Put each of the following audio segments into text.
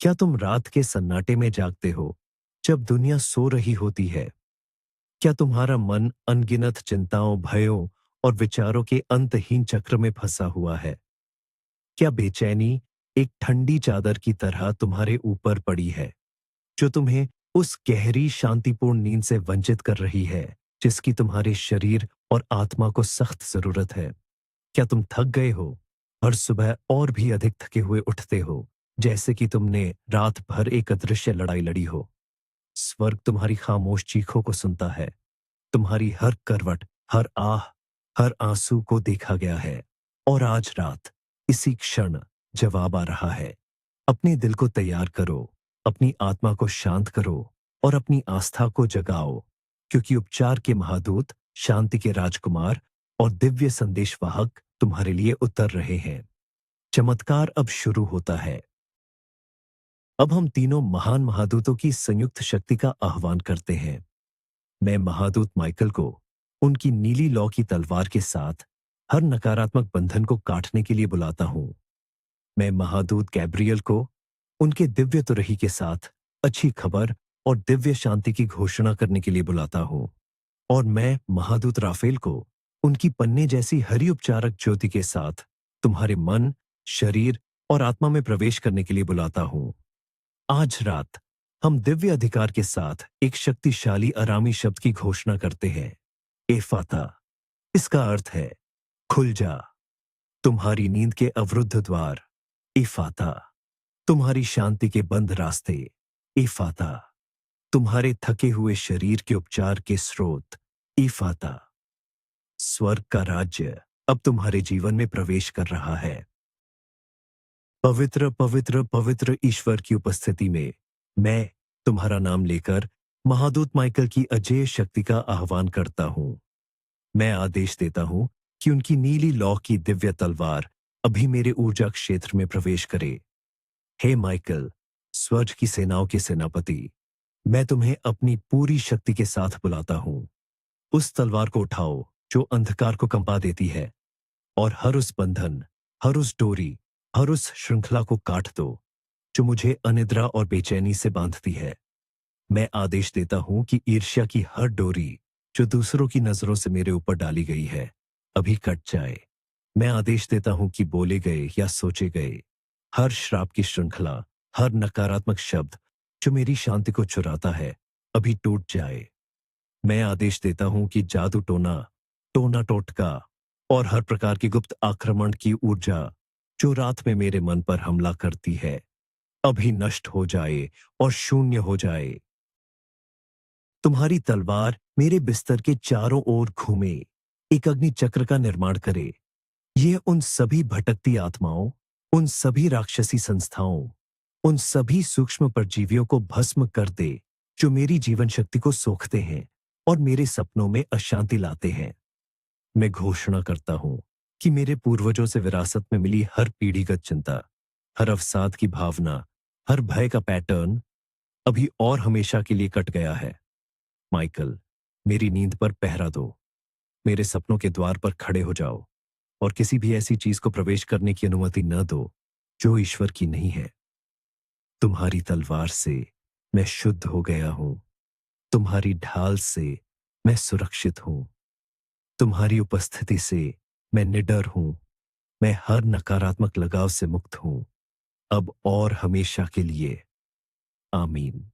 क्या तुम रात के सन्नाटे में जागते हो, जब दुनिया सो रही होती है? क्या तुम्हारा मन अनगिनत चिंताओं, भयों और विचारों के अंतहीन चक्र में फंसा हुआ है? क्या बेचैनी एक ठंडी चादर की तरह तुम्हारे ऊपर पड़ी है, जो तुम्हें उस गहरी शांतिपूर्ण नींद से वंचित कर रही है, जिसकी तुम्हारे शरीर और आत्मा को सख्त जरूरत है? क्या तुम थक गए हो? हर सुबह और भी अधिक थके हुए उठते हो, जैसे कि तुमने रात भर एक अदृश्य लड़ाई लड़ी हो। स्वर्ग तुम्हारी खामोश चीखों को सुनता है। तुम्हारी हर करवट, हर आह, हर आंसू को देखा गया है। और आज रात, इसी क्षण जवाब आ रहा है। अपने दिल को तैयार करो, अपनी आत्मा को शांत करो और अपनी आस्था को जगाओ, क्योंकि उपचार के महादूत, शांति के राजकुमार और दिव्य संदेशवाहक तुम्हारे लिए उतर रहे हैं। चमत्कार अब शुरू होता है। अब हम तीनों महान महादूतों की संयुक्त शक्ति का आह्वान करते हैं। मैं महादूत माइकल को उनकी नीली लौ की तलवार के साथ हर नकारात्मक बंधन को काटने के लिए बुलाता हूं। मैं महादूत गैब्रियल को उनके दिव्य तुरही के साथ अच्छी खबर और दिव्य शांति की घोषणा करने के लिए बुलाता हूं। और मैं महादूत राफेल को उनकी पन्ने जैसी हरि उपचारक ज्योति के साथ तुम्हारे मन, शरीर और आत्मा में प्रवेश करने के लिए बुलाता हूं। आज रात हम दिव्य अधिकार के साथ एक शक्तिशाली अरामी शब्द की घोषणा करते हैं, एफाता। इसका अर्थ है खुल जा। तुम्हारी नींद के अवरुद्ध द्वार, एफाता। तुम्हारी शांति के बंद रास्ते, एफाता। तुम्हारे थके हुए शरीर के उपचार के स्रोत, एफाता। स्वर्ग का राज्य अब तुम्हारे जीवन में प्रवेश कर रहा है। पवित्र पवित्र पवित्र ईश्वर की उपस्थिति में मैं तुम्हारा नाम लेकर महादूत माइकल की अजेय शक्ति का आह्वान करता हूं। मैं आदेश देता हूं कि उनकी नीली लौ की दिव्य तलवार अभी मेरे ऊर्जा क्षेत्र में प्रवेश करे। हे माइकल, स्वर्ग की सेनाओं के सेनापति, मैं तुम्हें अपनी पूरी शक्ति के साथ बुलाता हूं। उस तलवार को उठाओ जो अंधकार को कंपा देती है, और हर उस बंधन, हर उस डोरी, हर उस श्रृंखला को काट दो जो मुझे अनिद्रा और बेचैनी से बांधती है। मैं आदेश देता हूं कि ईर्ष्या की हर डोरी जो दूसरों की नजरों से मेरे ऊपर डाली गई है, अभी कट जाए। मैं आदेश देता हूं कि बोले गए या सोचे गए हर श्राप की श्रृंखला, हर नकारात्मक शब्द जो मेरी शांति को चुराता है, अभी टूट जाए। मैं आदेश देता हूं कि जादू टोना, टोना टोटका और हर प्रकार की गुप्त आक्रमण की ऊर्जा जो रात में मेरे मन पर हमला करती है, अभी नष्ट हो जाए और शून्य हो जाए। तुम्हारी तलवार मेरे बिस्तर के चारों ओर घूमे, एक अग्नि चक्र का निर्माण करे। यह उन सभी भटकती आत्माओं, उन सभी राक्षसी संस्थाओं, उन सभी सूक्ष्म परजीवियों को भस्म कर दे जो मेरी जीवन शक्ति को सोखते हैं और मेरे सपनों में अशांति लाते हैं। मैं घोषणा करता हूं कि मेरे पूर्वजों से विरासत में मिली हर पीढ़ीगत चिंता, हर अवसाद की भावना, हर भय का पैटर्न अभी और हमेशा के लिए कट गया है। माइकल, मेरी नींद पर पहरा दो, मेरे सपनों के द्वार पर खड़े हो जाओ और किसी भी ऐसी चीज को प्रवेश करने की अनुमति न दो जो ईश्वर की नहीं है। तुम्हारी तलवार से मैं शुद्ध हो गया हूं। तुम्हारी ढाल से मैं सुरक्षित हूं। तुम्हारी उपस्थिति से मैं निडर हूं। मैं हर नकारात्मक लगाव से मुक्त हूं, अब और हमेशा के लिए। आमीन।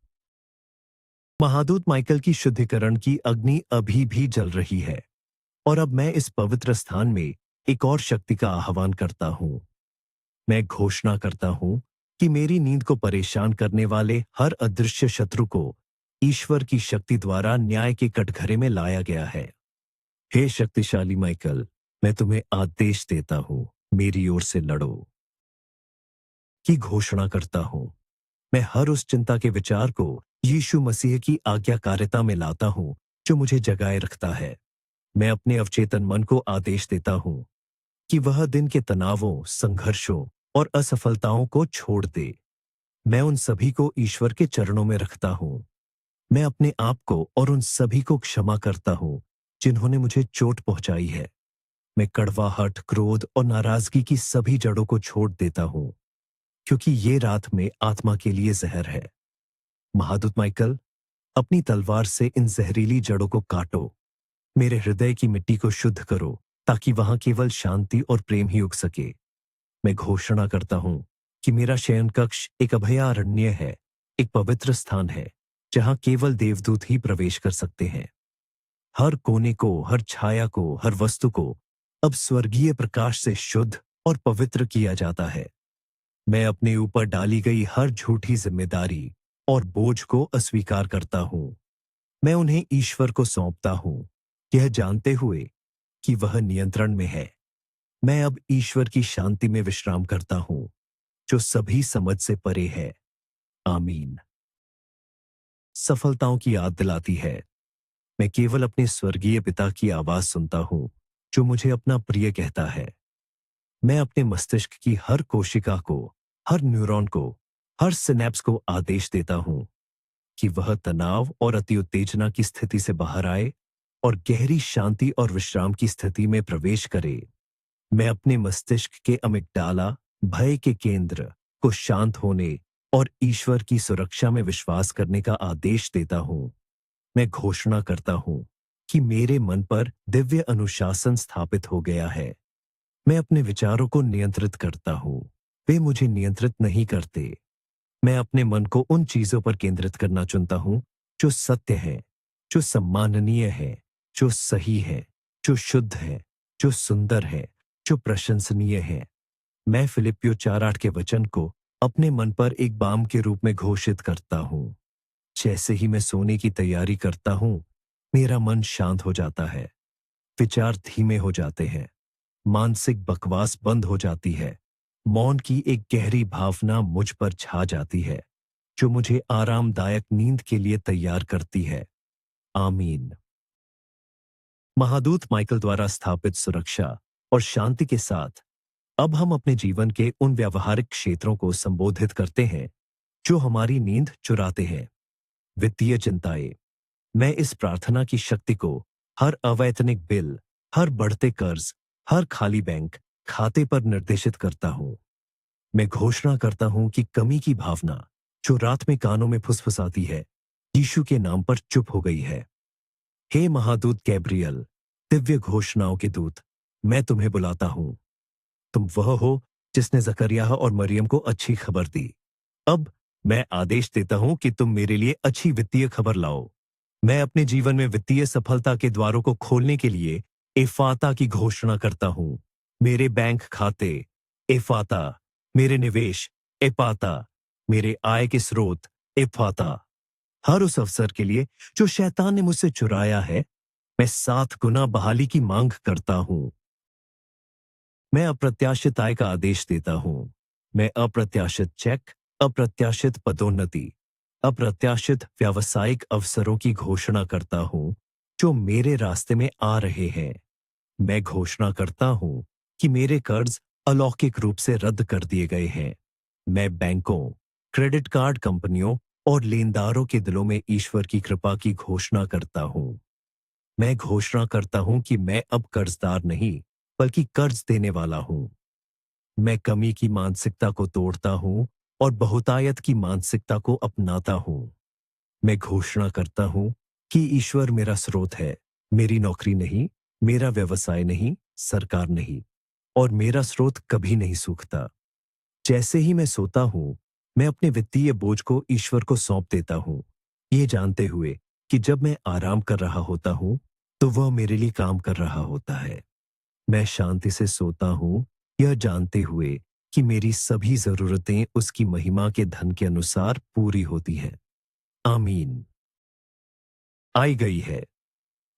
महादूत माइकल की शुद्धिकरण की अग्नि अभी भी जल रही है, और अब मैं इस पवित्र स्थान में एक और शक्ति का आह्वान करता हूं। मैं घोषणा करता हूं कि मेरी नींद को परेशान करने वाले हर अदृश्य शत्रु को ईश्वर की शक्ति द्वारा न्याय के कटघरे में लाया गया है। हे शक्तिशाली माइकल, मैं तुम्हें आदेश देता हूं, मेरी ओर से लड़ो। की घोषणा करता हूं, मैं हर उस चिंता के विचार को यीशु मसीह की आज्ञाकारिता में लाता हूं जो मुझे जगाए रखता है। मैं अपने अवचेतन मन को आदेश देता हूं कि वह दिन के तनावों, संघर्षों और असफलताओं को छोड़ दे। मैं उन सभी को ईश्वर के चरणों में रखता हूं। मैं अपने आप को और उन सभी को क्षमा करता हूं जिन्होंने मुझे चोट पहुंचाई है। मैं कड़वाहट, क्रोध और नाराजगी की सभी जड़ों को छोड़ देता हूं। क्योंकि ये रात में आत्मा के लिए जहर है। महादूत माइकल, अपनी तलवार से इन जहरीली जड़ों को काटो। मेरे हृदय की मिट्टी को शुद्ध करो, ताकि वहां केवल शांति और प्रेम ही उग सके। मैं घोषणा करता हूं कि मेरा शयन कक्ष एक अभयारण्य है, एक पवित्र स्थान है, जहां केवल देवदूत ही प्रवेश कर सकते हैं। हर कोने को, हर छाया को, हर वस्तु को अब स्वर्गीय प्रकाश से शुद्ध और पवित्र किया जाता है। मैं अपने ऊपर डाली गई हर झूठी जिम्मेदारी और बोझ को अस्वीकार करता हूं। मैं उन्हें ईश्वर को सौंपता हूं, यह जानते हुए कि वह नियंत्रण में है। मैं अब ईश्वर की शांति में विश्राम करता हूं, जो सभी समझ से परे है। आमीन। सफलताओं की याद दिलाती है। मैं केवल अपने स्वर्गीय पिता की आवाज सुनता हूं, जो मुझे अपना प्रिय कहता है। मैं अपने मस्तिष्क की हर कोशिका को, हर न्यूरॉन को, हर सिनेप्स को आदेश देता हूं कि वह तनाव और अति उत्तेजना की स्थिति से बाहर आए और गहरी शांति और विश्राम की स्थिति में प्रवेश करे। मैं अपने मस्तिष्क के अमिगडाला, भय के केंद्र, को शांत होने और ईश्वर की सुरक्षा में विश्वास करने का आदेश देता हूं। मैं घोषणा करता हूं कि मेरे मन पर दिव्य अनुशासन स्थापित हो गया है। मैं अपने विचारों को नियंत्रित करता हूं, वे मुझे नियंत्रित नहीं करते। मैं अपने मन को उन चीजों पर केंद्रित करना चुनता हूं जो सत्य है, जो सम्माननीय है, जो सही है, जो शुद्ध है, जो सुंदर है, जो प्रशंसनीय है। मैं फिलिपियो 4:8 के वचन को अपने मन पर एक बाम के रूप में घोषित करता हूं। जैसे ही मैं सोने की तैयारी करता हूं, मेरा मन शांत हो जाता है, विचार धीमे हो जाते हैं, मानसिक बकवास बंद हो जाती है, मौन की एक गहरी भावना मुझ पर छा जाती है, जो मुझे आरामदायक नींद के लिए तैयार करती है। आमीन। महादूत माइकल द्वारा स्थापित सुरक्षा और शांति के साथ अब हम अपने जीवन के उन व्यावहारिक क्षेत्रों को संबोधित करते हैं जो हमारी नींद चुराते हैं। वित्तीय चिंताएं। मैं इस प्रार्थना की शक्ति को हर अवैतनिक बिल, हर बढ़ते कर्ज, हर खाली बैंक खाते पर निर्देशित करता हूं। मैं घोषणा करता हूं कि कमी की भावना, जो रात में कानों में फुसफुसाती है, यीशु के नाम पर चुप हो गई है। हे महादूत गैब्रियल, दिव्य घोषणाओं के दूत, मैं तुम्हें बुलाता हूं। तुम वह हो जिसने जकरिया और मरियम को अच्छी खबर दी। अब मैं आदेश देता हूं कि तुम मेरे लिए अच्छी वित्तीय खबर लाओ। मैं अपने जीवन में वित्तीय सफलता के द्वारों को खोलने के लिए एफाता की घोषणा करता हूं। मेरे बैंक खाते एफाता, मेरे निवेश एपाता, मेरे आय के स्रोत एफाता। हर उस अवसर के लिए जो शैतान ने मुझसे चुराया है, मैं 7 गुना बहाली की मांग करता हूं। मैं अप्रत्याशित आय का आदेश देता हूं। मैं अप्रत्याशित चेक, अप्रत्याशित पदोन्नति, अप्रत्याशित व्यावसायिक अवसरों की घोषणा करता हूं, जो मेरे रास्ते में आ रहे हैं। मैं घोषणा करता हूं कि मेरे कर्ज अलौकिक रूप से रद्द कर दिए गए हैं। मैं बैंकों, क्रेडिट कार्ड कंपनियों और लेनदारों के दिलों में ईश्वर की कृपा की घोषणा करता हूं। मैं घोषणा करता हूं कि मैं अब कर्जदार नहीं, बल्कि कर्ज देने वाला हूं। मैं कमी की मानसिकता को तोड़ता हूं और बहुतायत की मानसिकता को अपनाता हूं। मैं घोषणा करता हूं कि ईश्वर मेरा स्रोत है, मेरी नौकरी नहीं, मेरा व्यवसाय नहीं, सरकार नहीं, और मेरा स्रोत कभी नहीं सूखता। जैसे ही मैं सोता हूं, मैं अपने वित्तीय बोझ को ईश्वर को सौंप देता हूं, ये जानते हुए कि जब मैं आराम कर रहा होता हूं, तो वह मेरे लिए काम कर रहा होता है। मैं शांति से सोता हूं, यह जानते हुए कि मेरी सभी जरूरतें उसकी महिमा के धन के अनुसार पूरी होती हैं। आमीन। आई गई है।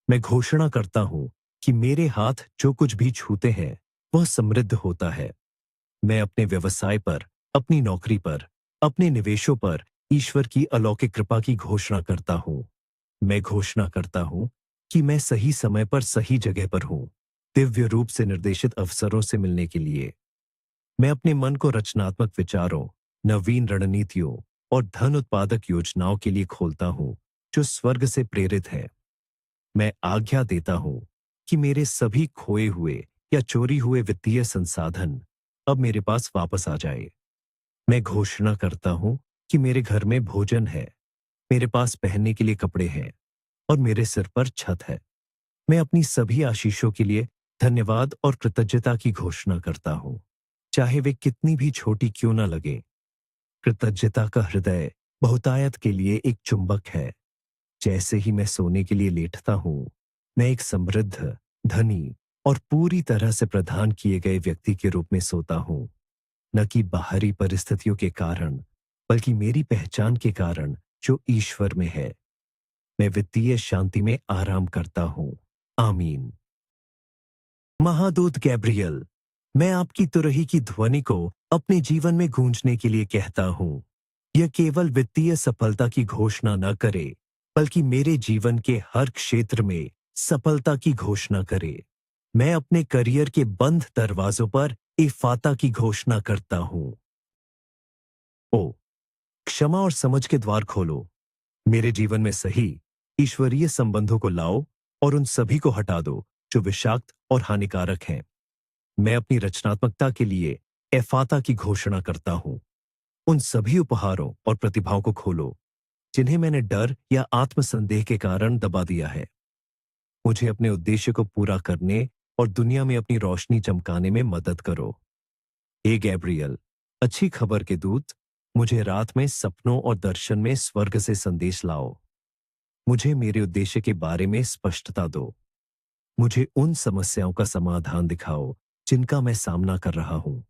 मैं घोषणा करता हूं कि मेरे हाथ जो कुछ भी छूते हैं, वह समृद्ध होता है। मैं अपने व्यवसाय पर, अपनी नौकरी पर, अपने निवेशों पर ईश्वर की अलौकिक कृपा की घोषणा करता हूं। मैं घोषणा करता हूं कि मैं सही समय पर सही जगह पर हूं, दिव्य रूप से निर्देशित अवसरों से मिलने के लिए। मैं अपने मन को रचनात्मक विचारों, नवीन रणनीतियों और धन उत्पादक योजनाओं के लिए खोलता हूं, जो स्वर्ग से प्रेरित है। मैं आज्ञा देता हूं कि मेरे सभी खोए हुए या चोरी हुए वित्तीय संसाधन अब मेरे पास वापस आ जाए। मैं घोषणा करता हूं कि मेरे घर में भोजन है, मेरे पास पहनने के लिए कपड़े हैं और मेरे सिर पर छत है। मैं अपनी सभी आशीषों के लिए धन्यवाद और कृतज्ञता की घोषणा करता हूं, चाहे वे कितनी भी छोटी क्यों ना लगे। कृतज्ञता का हृदय बहुतायत के लिए एक चुंबक है। जैसे ही मैं सोने के लिए लेटता हूँ, मैं एक समृद्ध, धनी और पूरी तरह से प्रदान किए गए व्यक्ति के रूप में सोता हूँ, न कि बाहरी परिस्थितियों के कारण, बल्कि मेरी पहचान के कारण जो ईश्वर में है। मैं वित्तीय शांति में आराम करता हूँ। आमीन। महादूत गैब्रियल, मैं आपकी तुरही की ध्वनि को अपने जीवन में गूंजने के लिए कहता हूँ। यह केवल वित्तीय सफलता की घोषणा न करे, बल्कि मेरे जीवन के हर क्षेत्र में सफलता की घोषणा करे। मैं अपने करियर के बंद दरवाजों पर इफाता की घोषणा करता हूँ। ओ, क्षमा और समझ के द्वार खोलो। मेरे जीवन में सही ईश्वरीय संबंधों को लाओ और उन सभी को हटा दो जो विषाक्त और हानिकारक हैं। मैं अपनी रचनात्मकता के लिए एफाता की घोषणा करता हूं। उन सभी उपहारों और प्रतिभाओं को खोलो जिन्हें मैंने डर या आत्मसंदेह के कारण दबा दिया है। मुझे अपने उद्देश्य को पूरा करने और दुनिया में अपनी रोशनी चमकाने में मदद करो। हे गैब्रियल, अच्छी खबर के दूत, मुझे रात में सपनों और दर्शन में स्वर्ग से संदेश लाओ। मुझे मेरे उद्देश्य के बारे में स्पष्टता दो। मुझे उन समस्याओं का समाधान दिखाओ जिनका मैं सामना कर रहा हूं।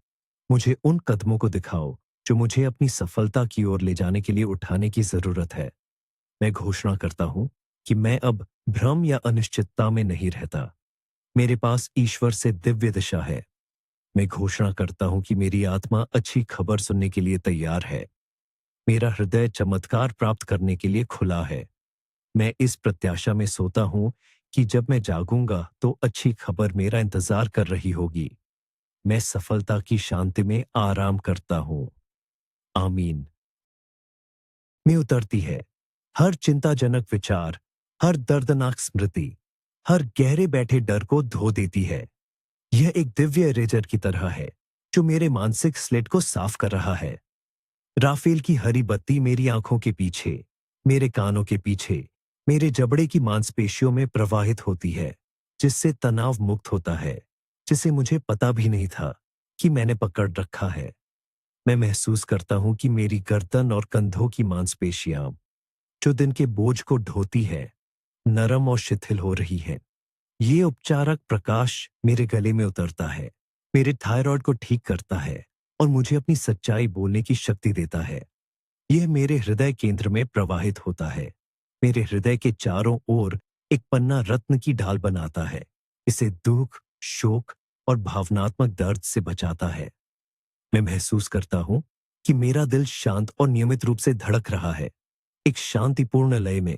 मुझे उन कदमों को दिखाओ जो मुझे अपनी सफलता की ओर ले जाने के लिए उठाने की जरूरत है। मैं घोषणा करता हूं कि मैं अब भ्रम या अनिश्चितता में नहीं रहता। मेरे पास ईश्वर से दिव्य दिशा है। मैं घोषणा करता हूं कि मेरी आत्मा अच्छी खबर सुनने के लिए तैयार है। मेरा हृदय चमत्कार प्राप्त करने के लिए खुला है। मैं इस प्रत्याशा में सोता हूं कि जब मैं जागूंगा तो अच्छी खबर मेरा इंतजार कर रही होगी। मैं सफलता की शांति में आराम करता हूं। आमीन। में उतरती है हर चिंताजनक विचार, हर दर्दनाक स्मृति, हर गहरे बैठे डर को धो देती है। यह एक दिव्य इरेजर की तरह है जो मेरे मानसिक स्लेट को साफ कर रहा है। राफेल की हरी बत्ती मेरी आंखों के पीछे, मेरे कानों के पीछे, मेरे जबड़े की मांसपेशियों में प्रवाहित होती है, जिससे तनाव मुक्त होता है, जिसे मुझे पता भी नहीं था कि मैंने पकड़ रखा है। मैं महसूस करता हूं कि मेरी गर्दन और कंधों की मांसपेशियां, जो दिन के बोझ को ढोती है, नरम और शिथिल हो रही है। ये उपचारक प्रकाश मेरे गले में उतरता है, मेरे थायराइड को ठीक करता है और मुझे अपनी सच्चाई बोलने की शक्ति देता है। यह मेरे हृदय केंद्र में प्रवाहित होता है, मेरे हृदय के चारों ओर एक पन्ना रत्न की ढाल बनाता है। इसे दुख, शोक और भावनात्मक दर्द से बचाता है। मैं महसूस करता हूं कि मेरा दिल शांत और नियमित रूप से धड़क रहा है, एक शांतिपूर्ण लय में।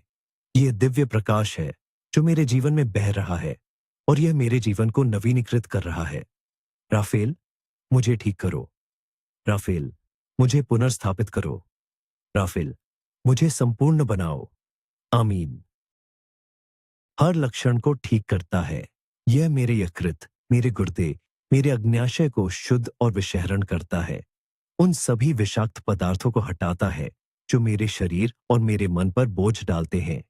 यह दिव्य प्रकाश है जो मेरे जीवन में बह रहा है और यह मेरे जीवन को नवीनीकृत कर रहा है। राफेल, मुझे ठीक करो। राफेल, मुझे पुनर्स्थापित करो। राफेल, मुझे संपूर्ण बनाओ। आमीन। हर लक्षण को ठीक करता है। यह मेरे यकृत, मेरे गुर्दे, मेरे अग्न्याशय को शुद्ध और विषहरण करता है। उन सभी विषाक्त पदार्थों को हटाता है जो मेरे शरीर और मेरे मन पर बोझ डालते हैं।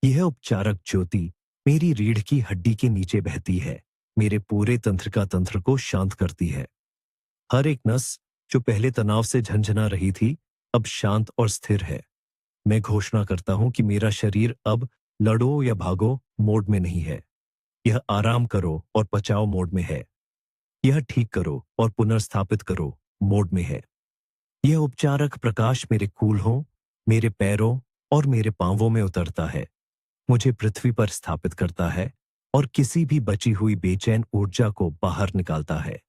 यह उपचारक ज्योति मेरी रीढ़ की हड्डी के नीचे बहती है, मेरे पूरे तंत्रिका तंत्र को शांत करती है। हर एक नस जो पहले तनाव से झंझना रही थी, अब शांत और स्थिर है। मैं घोषणा करता हूं कि मेरा शरीर अब लड़ो या भागो मोड में नहीं है। यह आराम करो और बचाओ मोड में है। यह ठीक करो और पुनर्स्थापित करो मोड में है। यह उपचारक प्रकाश मेरे कूल्हों, मेरे पैरों और मेरे पांवों में उतरता है, मुझे पृथ्वी पर स्थापित करता है और किसी भी बची हुई बेचैन ऊर्जा को बाहर निकालता है।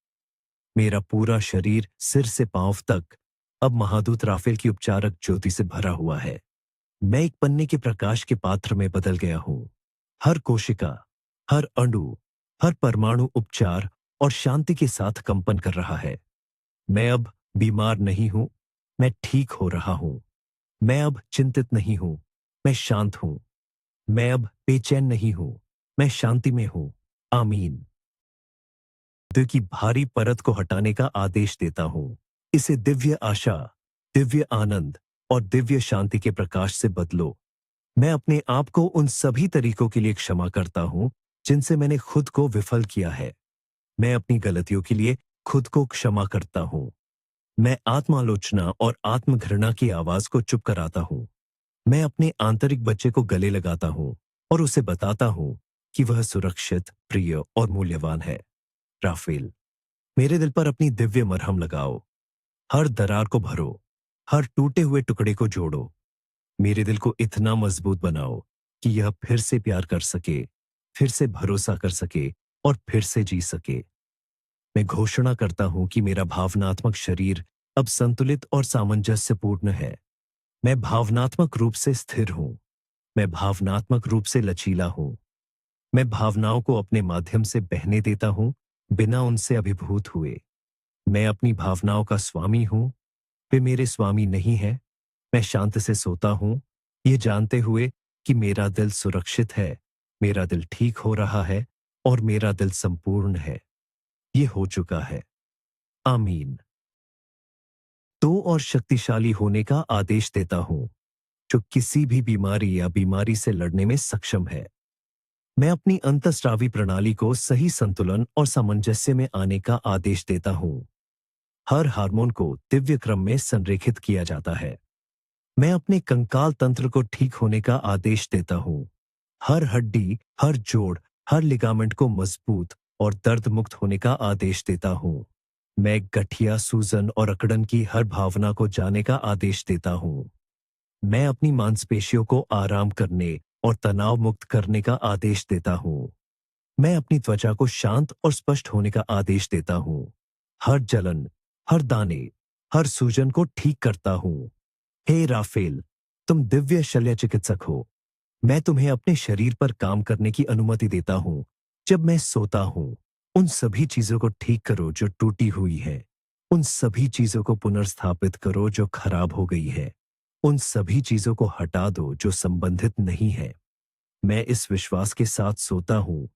मेरा पूरा शरीर सिर से पांव तक अब महादूत राफेल की उपचारक ज्योति से भरा हुआ है। मैं एक पन्ने के प्रकाश के पात्र में बदल गया हूं। हर कोशिका, हर अणु, हर परमाणु उपचार और शांति के साथ कंपन कर रहा है। मैं अब बीमार नहीं हूं, मैं ठीक हो रहा हूं। मैं अब चिंतित नहीं हूं, मैं शांत हूं। मैं अब बेचैन नहीं हूं, मैं शांति में हूं। आमीन। दिल की भारी परत को हटाने का आदेश देता हूं। इसे दिव्य आशा, दिव्य आनंद और दिव्य शांति के प्रकाश से बदलो। मैं अपने आप को उन सभी तरीकों के लिए क्षमा करता हूं जिनसे मैंने खुद को विफल किया है। मैं अपनी गलतियों के लिए खुद को क्षमा करता हूं। मैं आत्मालोचना और आत्मघृणा की आवाज को चुप कराता हूं। मैं अपने आंतरिक बच्चे को गले लगाता हूं और उसे बताता हूं कि वह सुरक्षित, प्रिय और मूल्यवान है। राफेल, मेरे दिल पर अपनी दिव्य मरहम लगाओ। हर दरार को भरो, हर टूटे हुए टुकड़े को जोड़ो। मेरे दिल को इतना मजबूत बनाओ कि यह फिर से प्यार कर सके, फिर से भरोसा कर सके और फिर से जी सके। मैं घोषणा करता हूं कि मेरा भावनात्मक शरीर अब संतुलित और सामंजस्यपूर्ण है। मैं भावनात्मक रूप से स्थिर हूं। मैं भावनात्मक रूप से लचीला हूं। मैं भावनाओं को अपने माध्यम से बहने देता हूं, बिना उनसे अभिभूत हुए। मैं अपनी भावनाओं का स्वामी हूं, वे मेरे स्वामी नहीं हैं। मैं शांत से सोता हूं, ये जानते हुए कि मेरा दिल सुरक्षित है, मेरा दिल ठीक हो रहा है और मेरा दिल संपूर्ण है। ये हो चुका है। आमीन। तो और शक्तिशाली होने का आदेश देता हूं, जो किसी भी बीमारी या बीमारी से लड़ने में सक्षम है। मैं अपनी अंतःस्रावी प्रणाली को सही संतुलन और सामंजस्य में आने का आदेश देता हूं। हर हार्मोन को दिव्य क्रम में संरेखित किया जाता है। मैं अपने कंकाल तंत्र को ठीक होने का आदेश देता हूं। हर हड्डी, हर जोड़, हर लिगामेंट को मजबूत और दर्द मुक्त होने का आदेश देता हूं। मैं गठिया, सूजन और अकड़न की हर भावना को जाने का आदेश देता हूं। मैं अपनी मांसपेशियों को आराम करने और तनाव मुक्त करने का आदेश देता हूं। मैं अपनी त्वचा को शांत और स्पष्ट होने का आदेश देता हूं। हर जलन, हर दाने, हर सूजन को ठीक करता हूं। हे राफेल, तुम दिव्य शल्य चिकित्सक हो। मैं तुम्हें अपने शरीर पर काम करने की अनुमति देता हूं। जब मैं सोता हूं, उन सभी चीजों को ठीक करो जो टूटी हुई है। उन सभी चीजों को पुनर्स्थापित करो जो खराब हो गई है। उन सभी चीजों को हटा दो जो संबंधित नहीं है। मैं इस विश्वास के साथ सोता हूं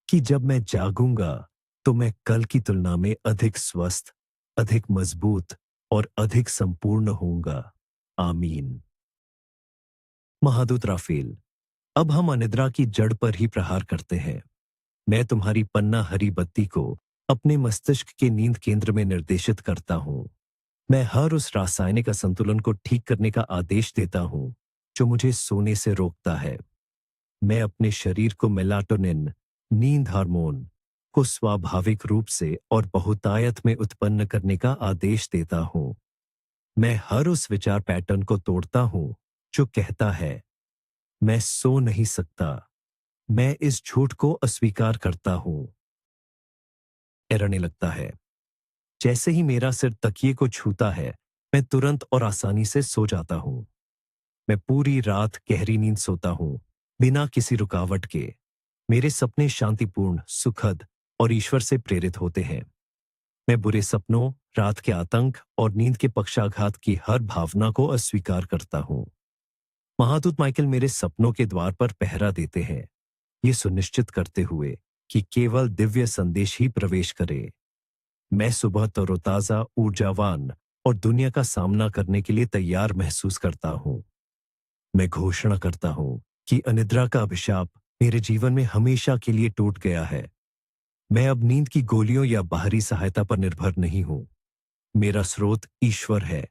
कि जब मैं जागूंगा तो मैं कल की तुलना में अधिक स्वस्थ, अधिक मजबूत और अधिक संपूर्ण होऊंगा। आमीन। महादूत राफेल, अब हम अनिद्रा की जड़ पर ही प्रहार करते हैं। मैं तुम्हारी पन्ना हरी बत्ती को अपने मस्तिष्क के नींद केंद्र में निर्देशित करता हूं। मैं हर उस रासायनिक असंतुलन को ठीक करने का आदेश देता हूं जो मुझे सोने से रोकता है। मैं अपने शरीर को मेलाटोनिन, नींद हार्मोन, को स्वाभाविक रूप से और बहुतायत में उत्पन्न करने का आदेश देता हूं। मैं हर उस विचार पैटर्न को तोड़ता हूं जो कहता है मैं सो नहीं सकता। मैं इस झूठ को अस्वीकार करता हूं। डरने लगता है। जैसे ही मेरा सिर तकिए को छूता है, मैं तुरंत और आसानी से सो जाता हूं। मैं पूरी रात गहरी नींद सोता हूं, बिना किसी रुकावट के। मेरे सपने शांतिपूर्ण, सुखद और ईश्वर से प्रेरित होते हैं। मैं बुरे सपनों, रात के आतंक और नींद के पक्षाघात की हर भावना को अस्वीकार करता हूं। महादूत माइकल मेरे सपनों के द्वार पर पहरा देते हैं, ये सुनिश्चित करते हुए कि केवल दिव्य संदेश ही प्रवेश करे। मैं सुबह तरोताजा, ऊर्जावान और दुनिया का सामना करने के लिए तैयार महसूस करता हूं। मैं घोषणा करता हूं कि अनिद्रा का अभिशाप मेरे जीवन में हमेशा के लिए टूट गया है। मैं अब नींद की गोलियों या बाहरी सहायता पर निर्भर नहीं हूं। मेरा स्रोत ईश्वर है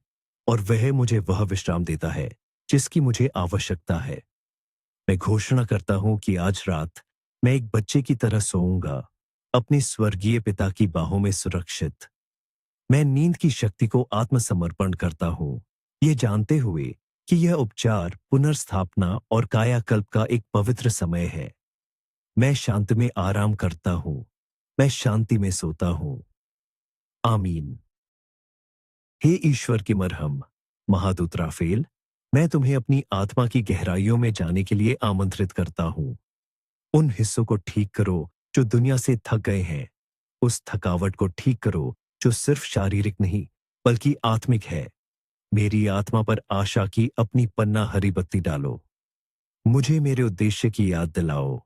और वह मुझे वह विश्राम देता है जिसकी मुझे आवश्यकता है। मैं घोषणा करता हूं कि आज रात मैं एक बच्चे की तरह सोऊंगा, अपने स्वर्गीय पिता की बाहों में सुरक्षित। मैं नींद की शक्ति को आत्मसमर्पण करता हूं, ये जानते हुए कि यह उपचार, पुनर्स्थापना और कायाकल्प का एक पवित्र समय है। मैं शांति में आराम करता हूं। मैं शांति में सोता हूं। आमीन। हे ईश्वर की मरहम, महादूत राफेल, मैं तुम्हें अपनी आत्मा की गहराइयों में जाने के लिए आमंत्रित करता हूं। उन हिस्सों को ठीक करो जो दुनिया से थक गए हैं। उस थकावट को ठीक करो जो सिर्फ शारीरिक नहीं बल्कि आत्मिक है। मेरी आत्मा पर आशा की अपनी पन्ना हरी बत्ती डालो। मुझे मेरे उद्देश्य की याद दिलाओ।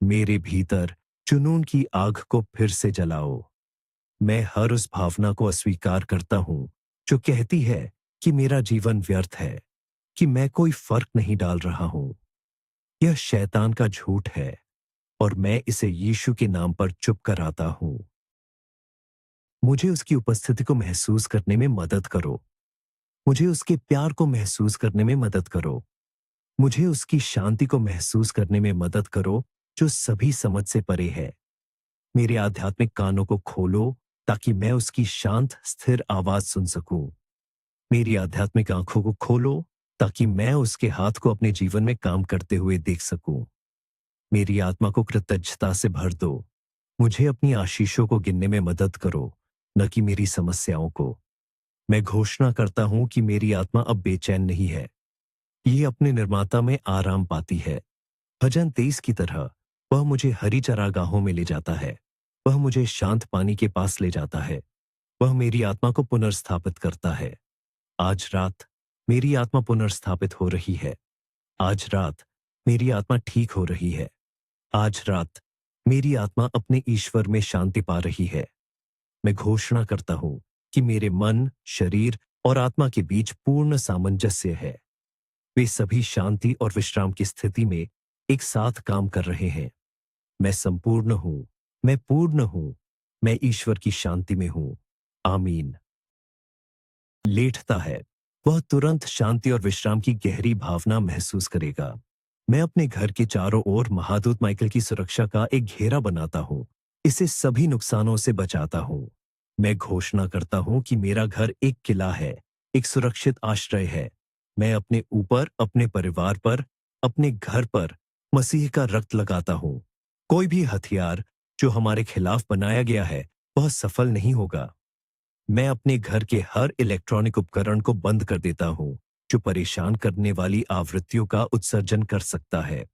मेरे भीतर जुनून की आग को फिर से जलाओ। मैं हर उस भावना को अस्वीकार करता हूं जो कहती है कि मेरा जीवन व्यर्थ है, कि मैं कोई फर्क नहीं डाल रहा हूं। यह शैतान का झूठ है और मैं इसे यीशु के नाम पर चुप कराता हूं। मुझे उसकी उपस्थिति को महसूस करने में मदद करो। मुझे उसके प्यार को महसूस करने में मदद करो। मुझे उसकी शांति को महसूस करने में मदद करो, जो सभी समझ से परे है। मेरे आध्यात्मिक कानों को खोलो ताकि मैं उसकी शांत, स्थिर आवाज सुन सकूं। मेरी आध्यात्मिक आंखों को खोलो ताकि मैं उसके हाथ को अपने जीवन में काम करते हुए देख सकूं। मेरी आत्मा को कृतज्ञता से भर दो। मुझे अपनी आशीषों को गिनने में मदद करो, न कि मेरी समस्याओं को। मैं घोषणा करता हूं कि मेरी आत्मा अब बेचैन नहीं है। ये अपने निर्माता में आराम पाती है। भजन 23 की तरह वह मुझे हरी चरागाहों में ले जाता है। वह मुझे शांत पानी के पास ले जाता है। वह मेरी आत्मा को पुनर्स्थापित करता है। आज रात मेरी आत्मा पुनर्स्थापित हो रही है। आज रात मेरी आत्मा ठीक हो रही है। आज रात मेरी आत्मा अपने ईश्वर में शांति पा रही है। मैं घोषणा करता हूं कि मेरे मन, शरीर और आत्मा के बीच पूर्ण सामंजस्य है। वे सभी शांति और विश्राम की स्थिति में एक साथ काम कर रहे हैं। मैं संपूर्ण हूं। मैं पूर्ण हूं। मैं ईश्वर की शांति में हूं। आमीन। लेटता है, वह तुरंत शांति और विश्राम की गहरी भावना महसूस करेगा। मैं अपने घर के चारों ओर महादूत माइकल की सुरक्षा का एक घेरा बनाता हूं। इसे सभी नुकसानों से बचाता हूं। मैं घोषणा करता हूं कि मेरा घर एक किला है, एक सुरक्षित आश्रय है। मैं अपने ऊपर, अपने परिवार पर, अपने घर पर मसीह का रक्त लगाता हूं। कोई भी हथियार जो हमारे खिलाफ बनाया गया है, वह सफल नहीं होगा। मैं अपने घर के हर इलेक्ट्रॉनिक उपकरण को बंद कर देता हूं, जो परेशान करने वाली आवृत्तियों का उत्सर्जन कर सकता है।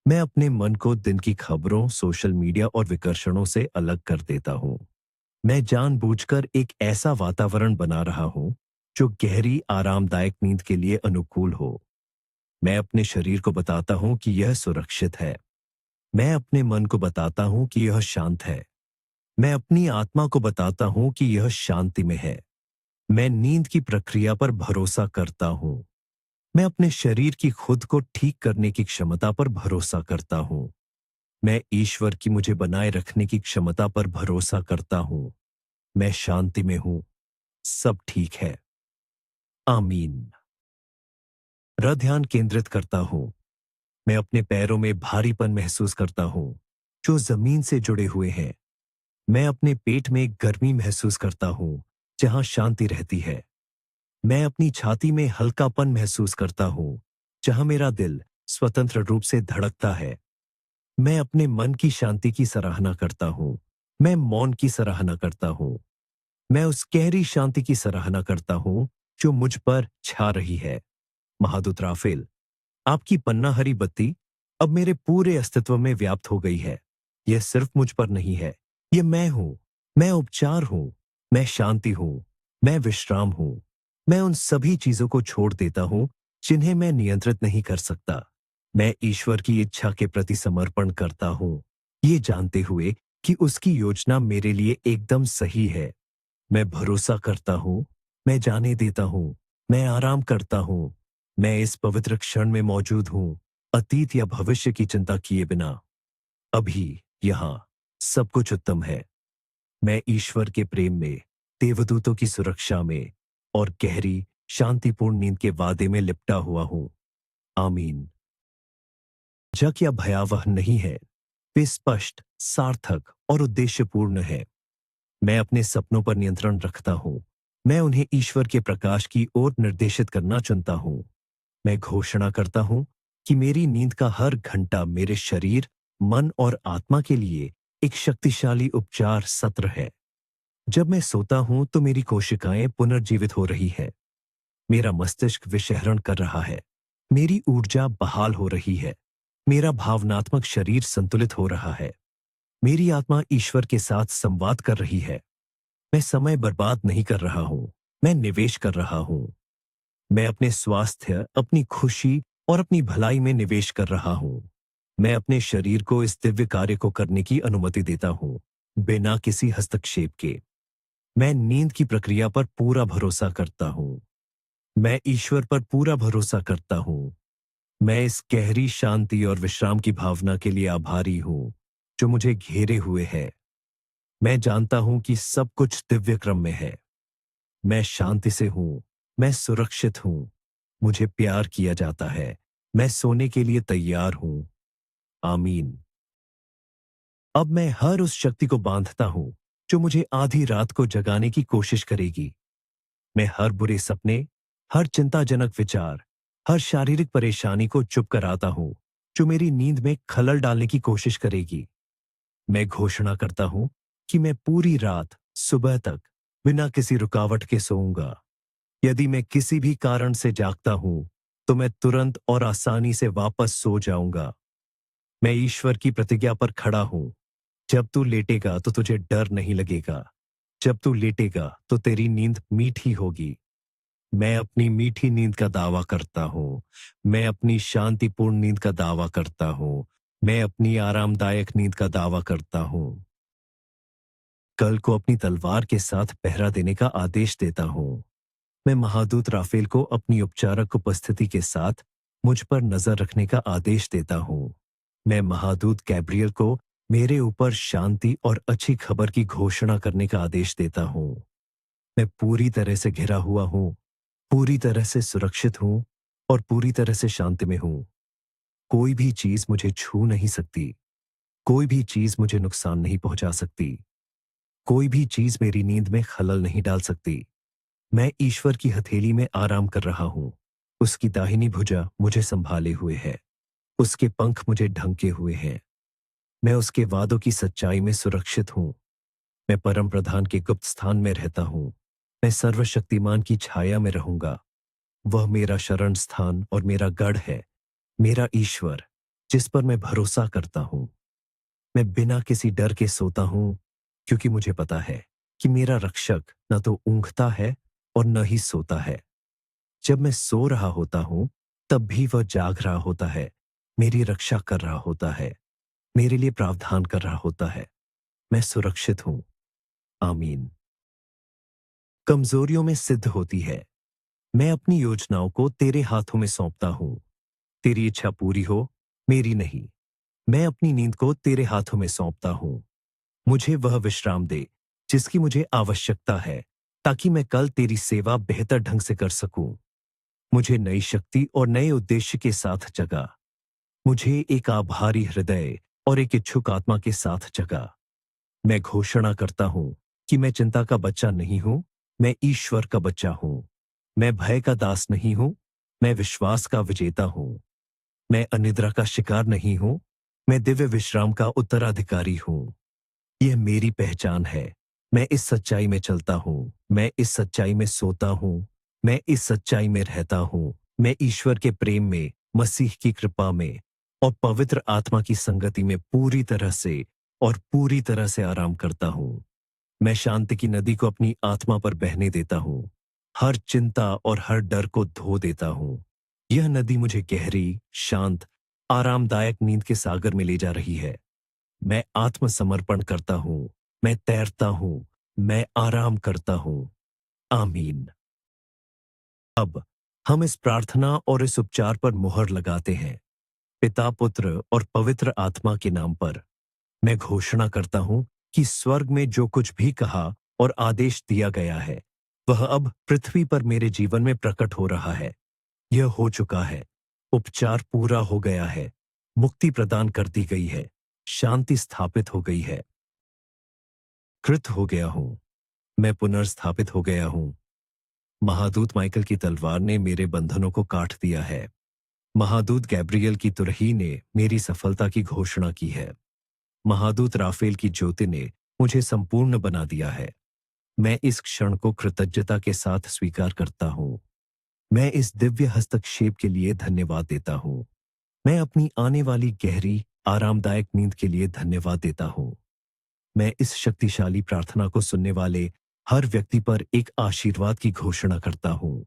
मैं अपने मन को दिन की खबरों, सोशल मीडिया और विकर्षणों से अलग कर देता हूं। मैं जानबूझकर एक ऐसा वातावरण बना रहा हूं जो गहरी, आरामदायक नींद के लिए अनुकूल हो। मैं अपने शरीर को बताता हूं कि यह सुरक्षित है। मैं अपने मन को बताता हूं कि यह शांत है। मैं अपनी आत्मा को बताता हूं कि यह शांति में है। मैं नींद की प्रक्रिया पर भरोसा करता हूं। मैं अपने शरीर की खुद को ठीक करने की क्षमता पर भरोसा करता हूं। मैं ईश्वर की मुझे बनाए रखने की क्षमता पर भरोसा करता हूं। मैं शांति में हूं। सब ठीक है। आमीन। ध्यान केंद्रित करता हूं। मैं अपने पैरों में भारीपन महसूस करता हूं, जो जमीन से जुड़े हुए हैं। मैं अपने पेट में गर्मी महसूस करता हूं, जहां शांति रहती है। मैं अपनी छाती में हल्कापन महसूस करता हूं, जहां मेरा दिल स्वतंत्र रूप से धड़कता है। मैं अपने मन की शांति की सराहना करता हूं। मैं मौन की सराहना करता हूं। मैं उस गहरी शांति की सराहना करता हूं जो मुझ पर छा रही है। महादूत राफेल, आपकी पन्ना हरी बत्ती अब मेरे पूरे अस्तित्व में व्याप्त हो गई है। यह सिर्फ मुझ पर नहीं है, यह मैं हूं। मैं उपचार हूं। मैं शांति हूं। मैं विश्राम हूं। मैं उन सभी चीजों को छोड़ देता हूं जिन्हें मैं नियंत्रित नहीं कर सकता। मैं ईश्वर की इच्छा के प्रति समर्पण करता हूं, ये जानते हुए कि उसकी योजना मेरे लिए एकदम सही है। मैं भरोसा करता हूं। मैं जाने देता हूं। मैं आराम करता हूं। मैं इस पवित्र क्षण में मौजूद हूं, अतीत या भविष्य की चिंता किए बिना। अभी, यहां, सब कुछ उत्तम है। मैं ईश्वर के प्रेम में, देवदूतों की सुरक्षा में और गहरी, शांतिपूर्ण नींद के वादे में लिपटा हुआ हूं। आमीन। जग या भयावह नहीं है, वे स्पष्ट, सार्थक और उद्देश्यपूर्ण है। मैं अपने सपनों पर नियंत्रण रखता हूं। मैं उन्हें ईश्वर के प्रकाश की ओर निर्देशित करना चुनता हूं। मैं घोषणा करता हूं कि मेरी नींद का हर घंटा मेरे शरीर, मन और आत्मा के लिए एक शक्तिशाली उपचार सत्र है। जब मैं सोता हूं तो मेरी कोशिकाएं पुनर्जीवित हो रही है। मेरा मस्तिष्क विषहरण कर रहा है। मेरी ऊर्जा बहाल हो रही है। मेरा भावनात्मक शरीर संतुलित हो रहा है। मेरी आत्मा ईश्वर के साथ संवाद कर रही है। मैं समय बर्बाद नहीं कर रहा हूं, मैं निवेश कर रहा हूं। मैं अपने स्वास्थ्य, अपनी खुशी और अपनी भलाई में निवेश कर रहा हूं। मैं अपने शरीर को इस दिव्य कार्य को करने की अनुमति देता हूं, बिना किसी हस्तक्षेप के। मैं नींद की प्रक्रिया पर पूरा भरोसा करता हूं। मैं ईश्वर पर पूरा भरोसा करता हूं। मैं इस गहरी शांति और विश्राम की भावना के लिए आभारी हूं, जो मुझे घेरे हुए है। मैं जानता हूं कि सब कुछ दिव्य क्रम में है। मैं शांति से हूं। मैं सुरक्षित हूं। मुझे प्यार किया जाता है। मैं सोने के लिए तैयार हूं। आमीन। अब मैं हर उस शक्ति को बांधता हूं, जो मुझे आधी रात को जगाने की कोशिश करेगी। मैं हर बुरे सपने, हर चिंताजनक विचार, हर शारीरिक परेशानी को चुप कराता हूं, जो मेरी नींद में खलल डालने की कोशिश करेगी। मैं घोषणा करता हूं कि मैं पूरी रात सुबह तक बिना किसी रुकावट के सोऊंगा। यदि मैं किसी भी कारण से जागता हूं, तो मैं तुरंत और आसानी से वापस सो जाऊंगा। मैं ईश्वर की प्रतिज्ञा पर खड़ा हूं। जब तू लेटेगा तो तुझे डर नहीं लगेगा। जब तू लेटेगा तो तेरी नींद मीठी होगी। मैं अपनी मीठी नींद का दावा करता हूँ। मैं अपनी शांतिपूर्ण नींद का दावा करता हूँ। मैं अपनी आरामदायक नींद का दावा करता हूँ। कल को अपनी तलवार के साथ पहरा देने का आदेश देता हूँ। मैं महादूत राफेल को अपनी उपचारक उपस्थिति के साथ मुझ पर नजर रखने का आदेश देता हूँ। मैं महादूत गैब्रियल को मेरे ऊपर शांति और अच्छी खबर की घोषणा करने का आदेश देता हूँ। मैं पूरी तरह से घिरा हुआ हूँ, पूरी तरह से सुरक्षित हूँ और पूरी तरह से शांति में हूँ। कोई भी चीज मुझे छू नहीं सकती। कोई भी चीज मुझे नुकसान नहीं पहुंचा सकती। कोई भी चीज मेरी नींद में खलल नहीं डाल सकती। मैं ईश्वर की हथेली में आराम कर रहा हूँ। उसकी दाहिनी भुजा मुझे संभाले हुए है। उसके पंख मुझे ढंके हुए हैं। मैं उसके वादों की सच्चाई में सुरक्षित हूँ। मैं परम प्रधान के गुप्त स्थान में रहता हूँ। मैं सर्वशक्तिमान की छाया में रहूंगा। वह मेरा शरण स्थान और मेरा गढ़ है, मेरा ईश्वर, जिस पर मैं भरोसा करता हूँ। मैं बिना किसी डर के सोता हूँ, क्योंकि मुझे पता है कि मेरा रक्षक न तो ऊँघता है और न ही सोता है। जब मैं सो रहा होता हूँ, तब भी वह जाग रहा होता है, मेरी रक्षा कर रहा होता है, मेरे लिए प्रावधान कर रहा होता है। मैं सुरक्षित हूँ। आमीन। कमजोरियों में सिद्ध होती है। मैं अपनी योजनाओं को तेरे हाथों में सौंपता हूँ। तेरी इच्छा पूरी हो, मेरी नहीं। मैं अपनी नींद को तेरे हाथों में सौंपता हूँ। मुझे वह विश्राम दे जिसकी मुझे आवश्यकता है, ताकि मैं कल तेरी सेवा बेहतर ढंग से कर सकूं। मुझे नई शक्ति और नए उद्देश्य के साथ जगा। मुझे एक आभारी हृदय और एक इच्छुक आत्मा के साथ जगा। मैं घोषणा करता हूं कि मैं चिंता का बच्चा नहीं हूं, मैं ईश्वर का बच्चा हूं। मैं भय का दास नहीं हूं, मैं विश्वास का विजेता हूं। मैं अनिद्रा का शिकार नहीं हूं, मैं दिव्य विश्राम का उत्तराधिकारी हूं। यह मेरी पहचान है। मैं इस सच्चाई में चलता हूँ। मैं इस सच्चाई में सोता हूँ। मैं इस सच्चाई में रहता हूँ। मैं ईश्वर के प्रेम में, मसीह की कृपा में और पवित्र आत्मा की संगति में पूरी तरह से आराम करता हूँ। मैं शांति की नदी को अपनी आत्मा पर बहने देता हूँ। हर चिंता और हर डर को धो देता हूँ। यह नदी मुझे गहरी, शांत, आरामदायक नींद के सागर में ले जा रही है। मैं आत्मसमर्पण करता हूं। मैं तैरता हूं। मैं आराम करता हूं। आमीन। अब हम इस प्रार्थना और इस उपचार पर मुहर लगाते हैं। पिता, पुत्र और पवित्र आत्मा के नाम पर मैं घोषणा करता हूं कि स्वर्ग में जो कुछ भी कहा और आदेश दिया गया है, वह अब पृथ्वी पर मेरे जीवन में प्रकट हो रहा है। यह हो चुका है। उपचार पूरा हो गया है। मुक्ति प्रदान कर दी गई है। शांति स्थापित हो गई है। कृत हो गया हूं। मैं पुनर्स्थापित हो गया हूं। महादूत माइकल की तलवार ने मेरे बंधनों को काट दिया है। महादूत गैब्रियल की तुरही ने मेरी सफलता की घोषणा की है। महादूत राफेल की ज्योति ने मुझे संपूर्ण बना दिया है। मैं इस क्षण को कृतज्ञता के साथ स्वीकार करता हूं। मैं इस दिव्य हस्तक्षेप के लिए धन्यवाद देता हूं। मैं अपनी आने वाली गहरी, आरामदायक नींद के लिए धन्यवाद देता हूं। मैं इस शक्तिशाली प्रार्थना को सुनने वाले हर व्यक्ति पर एक आशीर्वाद की घोषणा करता हूं।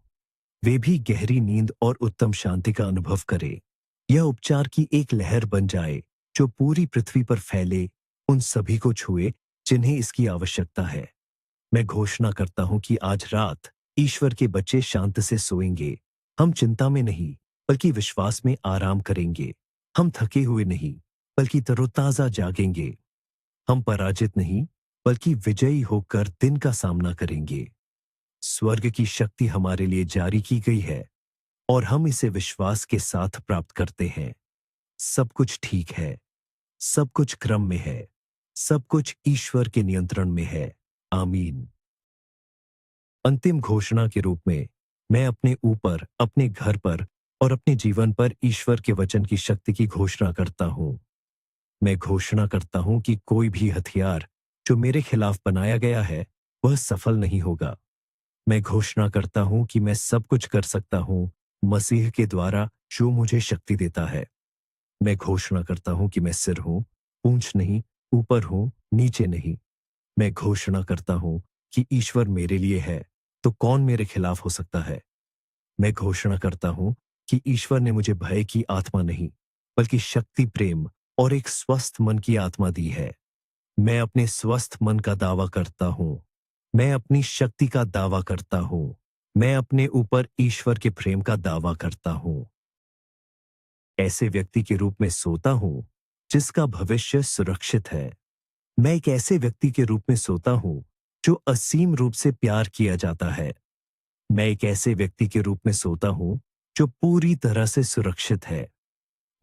वे भी गहरी नींद और उत्तम शांति का अनुभव करें। यह उपचार की एक लहर बन जाए, जो पूरी पृथ्वी पर फैले, उन सभी को छुए जिन्हें इसकी आवश्यकता है। मैं घोषणा करता हूं कि आज रात ईश्वर के बच्चे शांत से सोएंगे। हम चिंता में नहीं, बल्कि विश्वास में आराम करेंगे। हम थके हुए नहीं, बल्कि तरोताजा जागेंगे। हम पराजित नहीं, बल्कि विजयी होकर दिन का सामना करेंगे। स्वर्ग की शक्ति हमारे लिए जारी की गई है और हम इसे विश्वास के साथ प्राप्त करते हैं। सब कुछ ठीक है, सब कुछ क्रम में है, सब कुछ ईश्वर के नियंत्रण में है। आमीन। अंतिम घोषणा के रूप में मैं अपने ऊपर, अपने घर पर और अपने जीवन पर ईश्वर के वचन की शक्ति की घोषणा करता हूं। मैं घोषणा करता हूं कि कोई भी हथियार जो मेरे खिलाफ बनाया गया है, वह सफल नहीं होगा। मैं घोषणा करता हूं कि मैं सब कुछ कर सकता हूं मसीह के द्वारा जो मुझे शक्ति देता है। मैं घोषणा करता हूं कि मैं सिर हूं, पूंछ नहीं, ऊपर हूं, नीचे नहीं। मैं घोषणा करता हूं कि ईश्वर मेरे लिए है, तो कौन मेरे खिलाफ हो सकता है। मैं घोषणा करता हूं कि ईश्वर ने मुझे भय की आत्मा नहीं, बल्कि शक्ति, प्रेम और एक स्वस्थ मन की आत्मा दी है। मैं अपने स्वस्थ मन का दावा करता हूं। मैं अपनी शक्ति का दावा करता हूं। मैं अपने ऊपर ईश्वर के प्रेम का दावा करता हूं। ऐसे व्यक्ति के रूप में सोता हूं जिसका भविष्य सुरक्षित है। मैं एक ऐसे व्यक्ति के रूप में सोता हूं जो असीम रूप से प्यार किया जाता है। मैं एक ऐसे व्यक्ति के रूप में सोता हूं जो पूरी तरह से सुरक्षित है।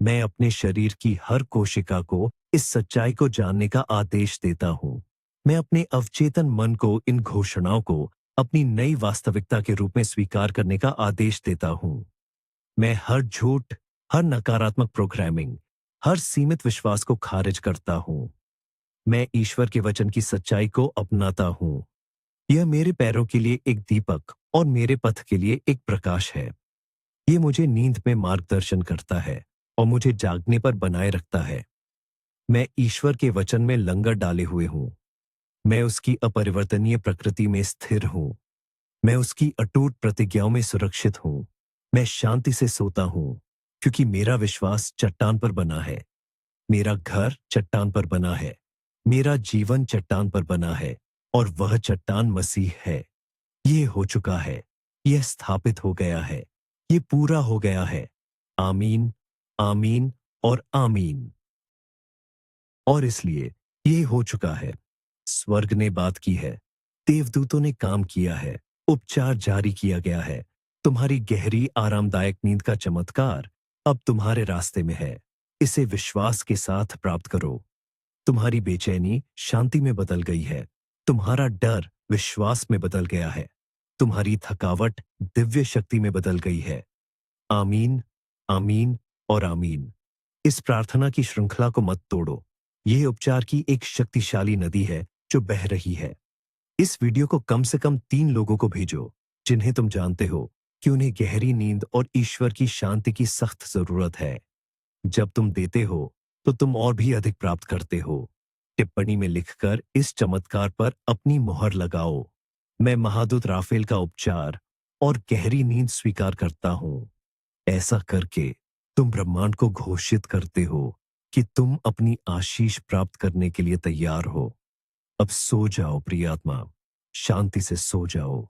मैं अपने शरीर की हर कोशिका को इस सच्चाई को जानने का आदेश देता हूं। मैं अपने अवचेतन मन को इन घोषणाओं को अपनी नई वास्तविकता के रूप में स्वीकार करने का आदेश देता हूं। मैं हर झूठ, हर नकारात्मक प्रोग्रामिंग, हर सीमित विश्वास को खारिज करता हूं। मैं ईश्वर के वचन की सच्चाई को अपनाता हूं। यह मेरे पैरों के लिए एक दीपक और मेरे पथ के लिए एक प्रकाश है। ये मुझे नींद में मार्गदर्शन करता है और मुझे जागने पर बनाए रखता है। मैं ईश्वर के वचन में लंगर डाले हुए हूं। मैं उसकी अपरिवर्तनीय प्रकृति में स्थिर हूं। मैं उसकी अटूट प्रतिज्ञाओं में सुरक्षित हूं। मैं शांति से सोता हूं, क्योंकि मेरा विश्वास चट्टान पर बना है। मेरा घर चट्टान पर बना है। मेरा जीवन चट्टान पर बना है और वह चट्टान मसीह है। ये हो चुका है। यह स्थापित हो गया है। ये पूरा हो गया है। आमीन, आमीन और आमीन। और इसलिए ये हो चुका है। स्वर्ग ने बात की है। देवदूतों ने काम किया है। उपचार जारी किया गया है। तुम्हारी गहरी आरामदायक नींद का चमत्कार अब तुम्हारे रास्ते में है। इसे विश्वास के साथ प्राप्त करो। तुम्हारी बेचैनी शांति में बदल गई है। तुम्हारा डर विश्वास में बदल गया है। तुम्हारी थकावट दिव्य शक्ति में बदल गई है। आमीन, आमीन और आमीन। इस प्रार्थना की श्रृंखला को मत तोड़ो। यह उपचार की एक शक्तिशाली नदी है जो बह रही है। इस वीडियो को कम से कम 3 लोगों को भेजो जिन्हें तुम जानते हो कि उन्हें गहरी नींद और ईश्वर की शांति की सख्त जरूरत है। जब तुम देते हो तो तुम और भी अधिक प्राप्त करते हो। टिप्पणी में लिखकर इस चमत्कार पर अपनी मोहर लगाओ। मैं महादूत राफेल का उपचार और गहरी नींद स्वीकार करता हूं। ऐसा करके तुम ब्रह्मांड को घोषित करते हो कि तुम अपनी आशीष प्राप्त करने के लिए तैयार हो। अब सो जाओ प्रिय आत्मा, शांति से सो जाओ।